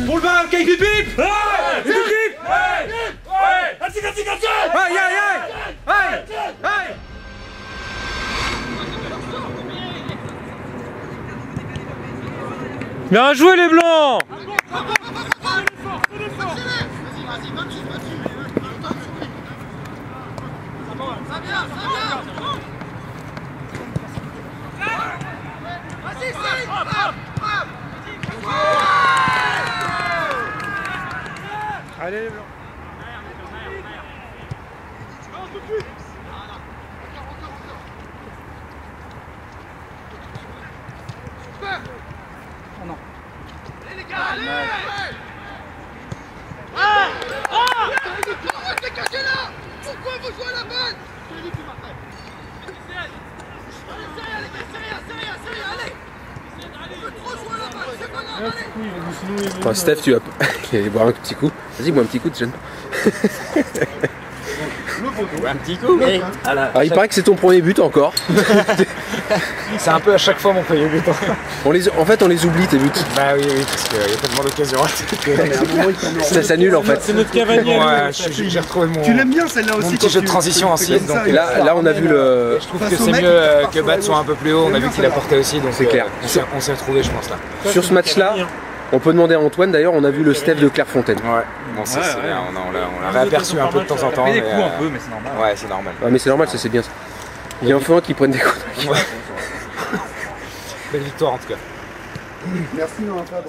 Pour le bas, Kijk, du bip! Ouais! Du bip! Ouais! Aïe, aïe, aïe! Aïe! Aïe! Bien joué les blancs! Allez les blancs! Oh non. Allez les gars, allez! T'es caché là! Pourquoi vous jouez à la balle? Enfin, Steph, tu vas aller boire un petit coup. Vas-y, bois un petit coup, tu gênes pas. Un petit coup. Ah, il paraît que c'est ton premier but encore. C'est un peu à chaque fois mon premier but. En fait, on les oublie tes buts. Bah oui, parce qu'il y a tellement d'occasions. Ça s'annule en fait. C'est notre cavalier. Ouais, j'ai retrouvé mon. Tu l'aimes bien celle-là aussi. Mon petit jeu de transition aussi. Donc Là, on a vu le. je trouve que c'est mieux que Bat soit un peu plus haut. On a vu qu'il apportait aussi, donc c'est clair. On s'est retrouvés, je pense là. Sur ce match-là, on peut demander à Antoine. D'ailleurs, on a vu le Steph de Clairefontaine. Ouais. Bon, c'est bien. On l'a réaperçu un peu de temps en temps. Des coups un peu, mais c'est normal. Ouais, c'est normal. Ouais, mais c'est normal, ça c'est bien ça. Il y a un fois qui prennent des coups. Ouais. Belle victoire en tout cas. Merci Antoine.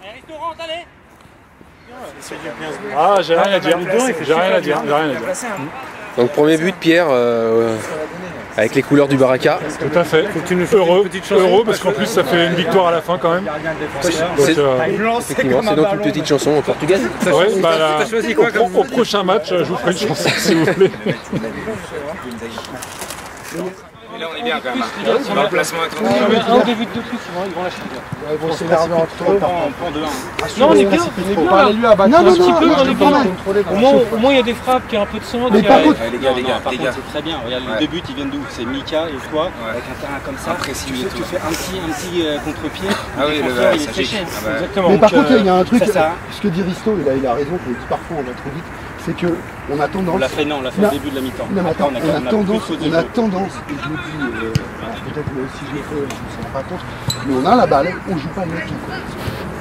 Restaurant, allez! Ah, j'ai rien à dire. J'ai rien à dire. Donc premier but, Pierre, avec les couleurs du Baraka. Tout à fait. Heureux parce qu'en plus ça fait une victoire à la fin quand même. Effectivement, c'est donc une petite chanson en portugais. Ouais, bah, au prochain match, je vous ferai une chanson s'il vous plaît. Et là on est bien quand même. Dans le placement est tranquille. Un des buts de plus, ils vont lâcher. Ils vont s'énerver entre eux. Non, on est bien, Parlez lui à battre. un petit peu, on est bien. Au moins, il y a des frappes, il y a un peu de sang. Mais par contre, Les gars. C'est très bien. Regarde, les deux buts ils viennent d'où? C'est Mika et toi, avec un terrain comme ça. Tu fais un petit contre-pied. Ah oui, le défenseur, il est ça très gicle. cher. Ah bah. Exactement. mais par contre, il y a un truc, ça sert à rien. ce que dit Risto, il a raison, qu'on dit parfois on va trop vite, c'est que on a tendance. On l'a fait au début de la mi-temps. Non mais attends, Après, on a tendance, et je le dis, alors peut-être que si je le fais, je ne me rends pas compte, mais on a la balle, on joue pas le mec qui court.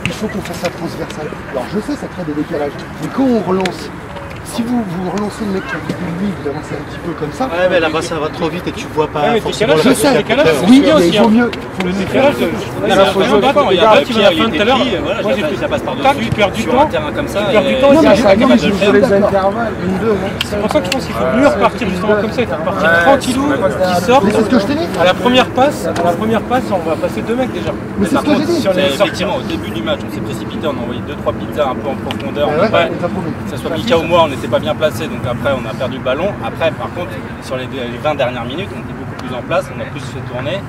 Il faut qu'on fasse ça transversal. Alors je sais, ça crée des décalages, mais quand on relance, si vous relancez le mec qui a côté de lui, vous avancez un petit peu comme ça. Ouais, mais là-bas ça va trop vite et tu vois pas mais forcément décalage, la Je sais, décalage, oui, bien mais aussi, il vaut mieux. Le décalage, Faut jouer fort. Il y a un tir, il était pris. Voilà, moi j'ai pris, ça passe par-dessus. Tu perds du Sur temps. un terrain comme ça. Tu perds du et- temps, Non, mais c'est ça capable arrive, de le je faire. les intervalles, une, deux, non. C'est pour ça que je pense qu'il faut mieux repartir justement comme ça, il faut repartir tranquillou, qui sort. Mais c'est ce que je t'ai dit. À la première passe, on va passer deux mecs déjà. Mais c'est ce que j'ai dit. Si on est effectivement au début du match, on s'est précipité, on a envoyé 2-3 pizzas un peu en profondeur. Ouais, Après, t'as trouvé. que ce soit Mika ou moi, on n'était pas bien placés, donc après on a perdu le ballon. Après, par contre, sur les 20 dernières minutes, on était beaucoup plus en place, on a plus fait tourner.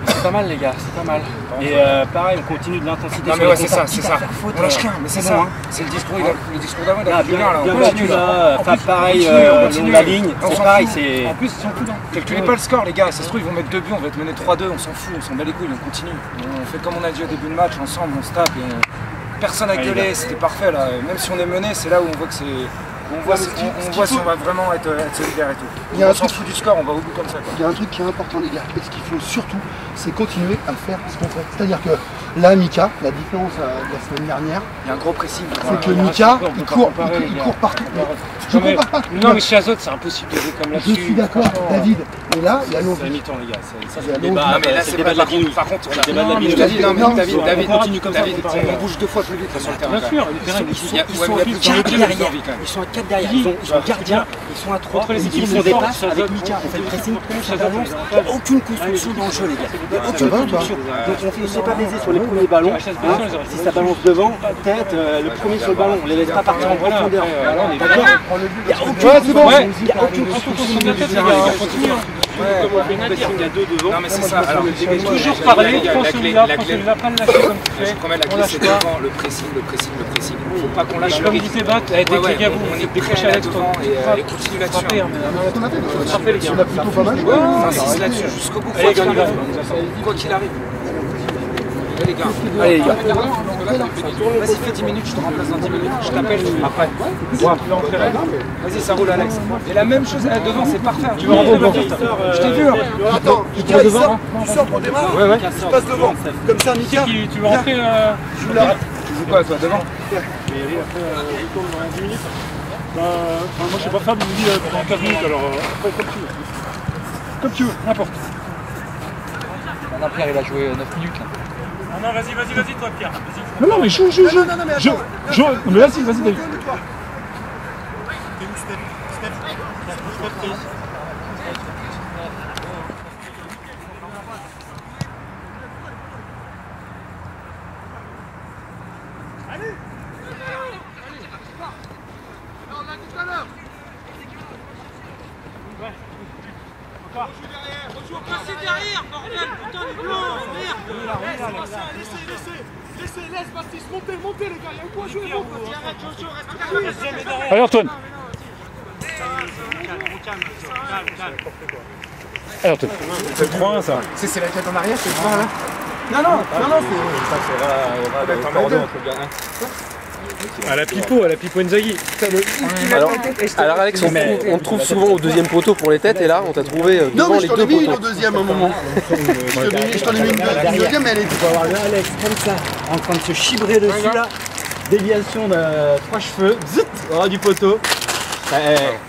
C'est pas mal les gars, c'est pas mal. Et pareil, on continue de l'intensité. Non mais ouais, c'est ça, c'est ça. On lâche rien, mais c'est bon, ça. hein. C'est le discours d'avant, il a Là, plus bien là. bien On continue battu là. là, enfin pareil, on le continue. long de la ligne, On c'est s'en pareil, fout. c'est... En plus, ils sont plus là. Calculez pas le score les gars, ça se trouve ils vont mettre 2 buts, on va être mené 3-2, on s'en fout, on s'en bat les couilles, on continue. On fait comme on a dit au début de match, ensemble, on se tape et personne n'a gueulé, c'était parfait là. Même si on est mené, c'est là où on voit que c'est... On voit si on va vraiment être solidaire et tout. Il y a un On s'en truc- fout du score, on va au bout comme ça quoi. Il y a un truc qui est important les gars, et ce qu'il faut surtout, c'est continuer à faire ce qu'on fait. C'est-à-dire que là, Mika, la différence de la semaine dernière, Il y a un gros pressing. c'est que Mika, il court partout. Je compare pas. Non, mais chez Azot, c'est impossible de jouer comme Je là-dessus. suis d'accord, David. Et là, il y a C'est l'envie. la mi-temps les gars, ça Il y c'est a le débat. Non mais là C'est c'est le débat pas de la Binous. par contre, C'est le débat de la je Binous. te dis, non mais Non, David, on continue comme ça, David, faut pas on bouge 2 fois plus vite là sur le terrain. Bien sûr, Il y a plus de 4 derrière. Ils sont à 4 4 derrière. Ils ont gardien, ils sont à 3, ils font des passes avec Mika. On fait le pressing, ça avance. Il n'y a aucune construction dans le jeu, les gars. Il n'y a aucune construction. Donc on ne se fait pas baiser sur les premiers ballons. Si ça balance devant, tête, le premier sur le ballon, on ne les laisse pas partir en profondeur. D'accord ? Il n'y a aucune construction de tête, les gars. Continue. Il y a 2 devant. Non mais c'est ça, alors toujours parler, prends celui-là, pas le lâcher comme tu fais. Je promets, la clé c'est devant, le pressing. Faut pas qu'on lâche le rythme. Comme dit Bat, dès que les gars vous on est décroché à devant et continue là-dessus. On a plutôt pas mal. On insiste là-dessus jusqu'au bout, quoi qu'il arrive. Allez les gars. Vas-y, fais 10 minutes, je te remplace dans 10 minutes. Je t'appelle après. Vas-y, ça roule Alex. Et la même chose devant, c'est parfait. Tu veux rentrer devant. Je t'ai vu. Attends, Mika, tu sors pour démarrer. Ouais. Tu passes devant. Comme ça, Mika. Tu veux rentrer Je vous l'arrête. Tu joues quoi toi devant? Après, je tourne dans 10 minutes. Moi je sais pas, Fab il me dit pendant 15 minutes, alors après comme tu veux. Comme tu veux, n'importe. Maintenant Pierre il a joué 9 minutes là. Ah non, vas-y toi Pierre. Non mais joue. Mais vas-y David. Passez derrière, bordel, putain les blancs, merde. Laisse Baptiste, montez les gars, il y a un coup à jouer. Allez Antoine. Allez Antoine. C'est 3-1 ça. C'est la tête en arrière, c'est devant là. Non, À la Pipo Inzaghi. Alors Alex, on te trouve souvent au deuxième poteau pour les têtes et là on t'a trouvé devant les deux mis poteaux. au deuxième à un moment. Je t'en ai mis une deuxième, mais elle est. Il faut avoir le Alex comme ça, en train de se chibrer dessus là. Déviation de 3 cheveux, zut, du poteau.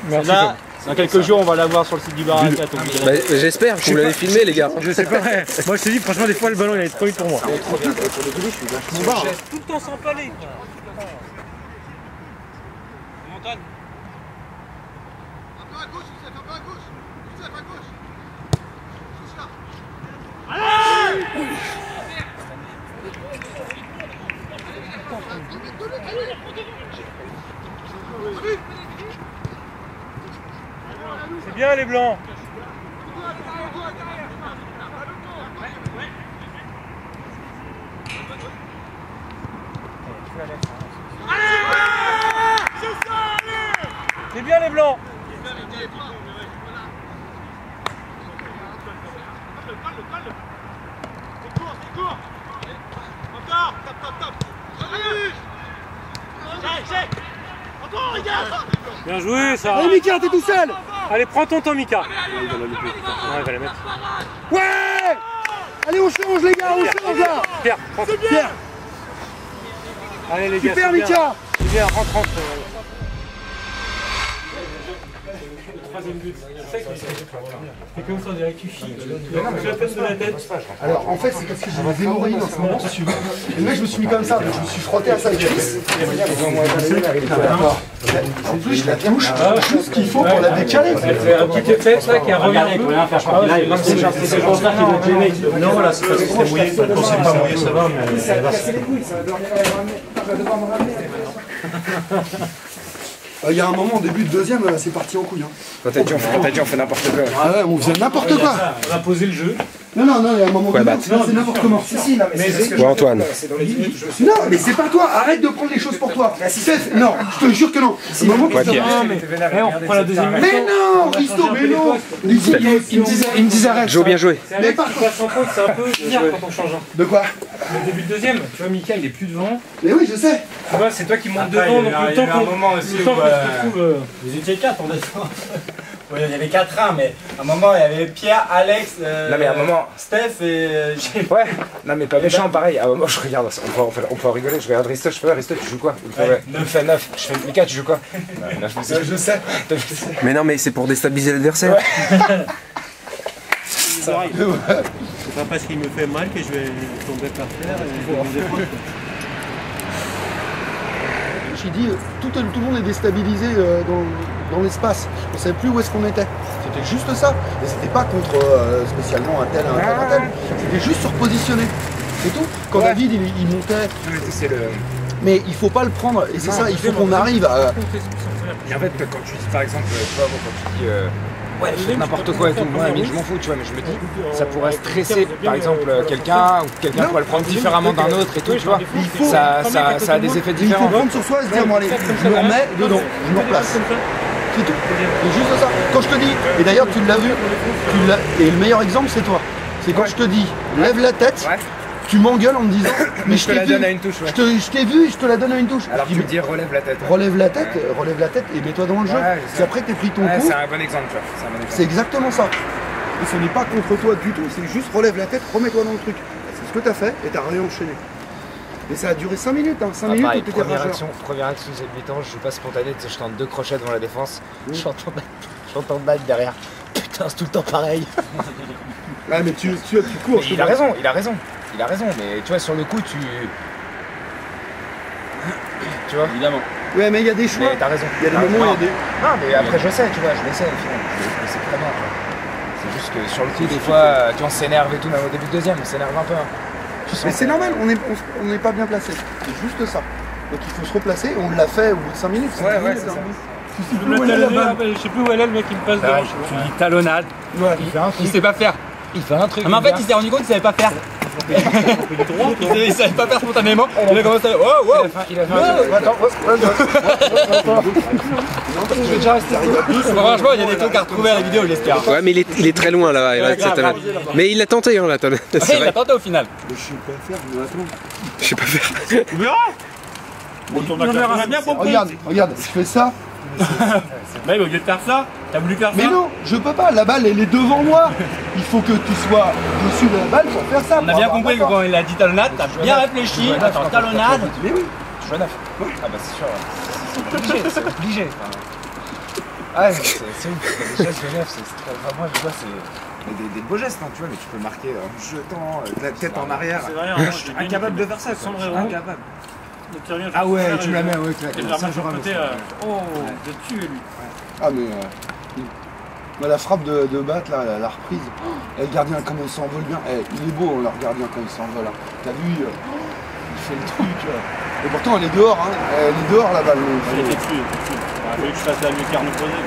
Là, dans quelques jours, on va la voir sur le site du Baraka. Bah, j'espère, vous l'avez filmé les gars. Je sais pas. Moi je te dis franchement des fois le ballon il allait trop vite pour moi. Tout le temps sans palais. Montagne. Un peu à gauche, Youssef, un peu à gauche. Youssef, à gauche. Allez! C'est bien les blancs. C'est bien les blancs. C'est court. Encore. Top. Check. Encore, les gars. Bien joué ça. Allez Mika, t'es tout seul. Allez, prends ton temps Mika. Il va la mettre. Ouais. Allez, on change les gars, on change là. Pierre, prends ton Pierre. Allez les gars. Super Mika. C'est bien, rentre. Troisième but. C'est comme ça, on dirait que tu files. Tu la peine de la tête. Alors en fait c'est parce que j'ai des hémorroïdes en ce moment, si tu veux. Et là je me suis mis comme ça, donc je me suis frotté à ça avec Chris. En plus je la touche, tout ce qu'il faut pour la décaler. C'est un petit effet là qui a regardé. Il peut rien faire, je crois. C'est pour ça qu'il doit te gêner. Non voilà, c'est parce que c'est mouillé. Quand c'est pas mouillé ça va, mais ça va casser les couilles, ça va devoir me ramener. Il y a un moment au début de deuxième, c'est parti en couille. Quand t'as dit on fait n'importe quoi. Ah ouais, on faisait n'importe quoi. On a posé le jeu. Non, il y a un moment donné, c'est n'importe comment. Si, non, mais c'est Ouais Antoine. Non, mais c'est pas toi, arrête de prendre les choses pour toi. Steph, non, je te jure que non. C'est le moment que On reprend la deuxième mi-temps. Mais non, Risto, mais non. Il me disait arrête. Joe, bien joué. Mais par contre. C'est un peu bizarre quand on change. De quoi? Le début de deuxième, tu vois, Mika il est plus devant. Mais oui, je sais. Tu vois, c'est toi qui montes devant, donc le temps qu'on se retrouve. Vous étiez 4 en défense. Oui, il y avait 4-1, mais à un moment il y avait Pierre, Alex, Non mais à un moment. Steph et. Ouais, non mais pas méchant, pareil. À un moment je regarde, on peut en rigoler, je regarde Risto, je fais Risto, tu joues quoi? Il me fait 9. Je fais Mika, tu joues quoi? 9. Je sais. Mais non mais c'est pour déstabiliser l'adversaire. C'est pas parce qu'il me fait mal que je vais tomber par terre et me défendre. coach il dit tout le monde est déstabilisé dans l'espace. On ne savait plus où est-ce qu'on était. C'était juste ça. Et c'était pas contre spécialement un tel. C'était juste surpositionné. C'est tout. Quand David il montait. Mais il faut pas le prendre. Et c'est ça, il faut qu'on arrive à. Et en fait, quand tu dis par exemple, tu vois, quand tu dis ouais, je fais n'importe quoi et tout, moi, je m'en fous, tu vois, mais je me dis, ça pourrait stresser par exemple quelqu'un, ou quelqu'un pourrait le prendre différemment d'un autre et tout, tu vois. Ça a des effets différents. Il faut prendre sur soi et se dire, bon allez, je me remets dedans, je me replace. C'est tout. C'est juste ça. Quand je te dis, et d'ailleurs tu l'as vu, et le meilleur exemple c'est toi. C'est quand je te dis, lève la tête. Tu m'engueules en me disant, mais je te la donne à une touche. Je t'ai vu, je te la donne à une touche. Alors tu me dis relève la tête. Relève la tête et mets-toi dans le jeu. C'est après que t'aies pris ton coup. C'est un bon exemple, tu vois. C'est exactement ça. Et ce n'est pas contre toi du tout, c'est juste relève la tête, remets-toi dans le truc. C'est ce que t'as fait et t'as réenchaîné. Et ça a duré 5 minutes, hein. 5 minutes où t'étais rageur. Première action, cette mi-temps, je suis pas spontané, je tente 2 crochets devant la défense. J'entends Mike derrière. Putain, c'est tout le temps pareil. Ouais, mais tu cours. Il a raison, mais tu vois, sur le coup, tu vois. Évidemment. Ouais, mais il y a des choix. Mais t'as raison. Il y a des moments où il y a des. Non, mais après, je sais, tu vois, je le sais, au final. Je sais très bien, quoi. C'est juste que sur le coup, des fois, tu vois, on s'énerve et tout, même au début de deuxième, on s'énerve un peu. Mais c'est normal, on n'est pas bien placé. C'est juste ça. Donc il faut se replacer, on l'a fait au bout de 5 minutes. Ouais, c'est ça. Je sais plus où elle est, le mec qui me passe devant. Tu dis talonnade. Ouais, Il sait pas faire. Il fait un truc. Mais en fait, il s'est rendu compte qu'il savait pas faire. Il savait pas faire spontanément. Il a commencé à. Oh, wow. Il a fait un Attends, je vais déjà rester. Franchement, il y a des trucs à retrouver à la vidéo, j'espère. Ouais, mais il est très loin là. Mais il l'a tenté, hein, la talonnade. Ouais, il l'a tenté au final. je sais pas faire, mais attends. Je sais pas faire. Tu verras. On a bien compris. Regarde, je fais ça. Mais au lieu de faire ça, t'as voulu faire ça. Mais non, je peux pas, la balle elle est devant moi. Il faut que tu sois dessus de la balle pour faire ça. On a bien compris que quand il a dit talonnade, t'as bien réfléchi. Attends, talonnade. Mais oui. Je neuf. Ah bah c'est sûr, c'est obligé. Ah, c'est ouf, les gestes de neuf, c'est très. Enfin, moi je vois, c'est des beaux gestes, hein, tu vois, mais tu peux marquer en jetant la tête en arrière. C'est vrai, je suis incapable de faire ça, incapable. Ah ouais, tu la mets, ouais, ça je côté. Oh, de tuer lui. Ah mais la frappe de batte là, la reprise, le gardien comment il s'envole bien. Il est beau leur gardien quand il s'envole. Hein. T'as vu, il fait le truc. Et pourtant elle est dehors, hein. Elle est dehors la balle. Elle était dessus. Il a fallu que je fasse la lucarne opposée.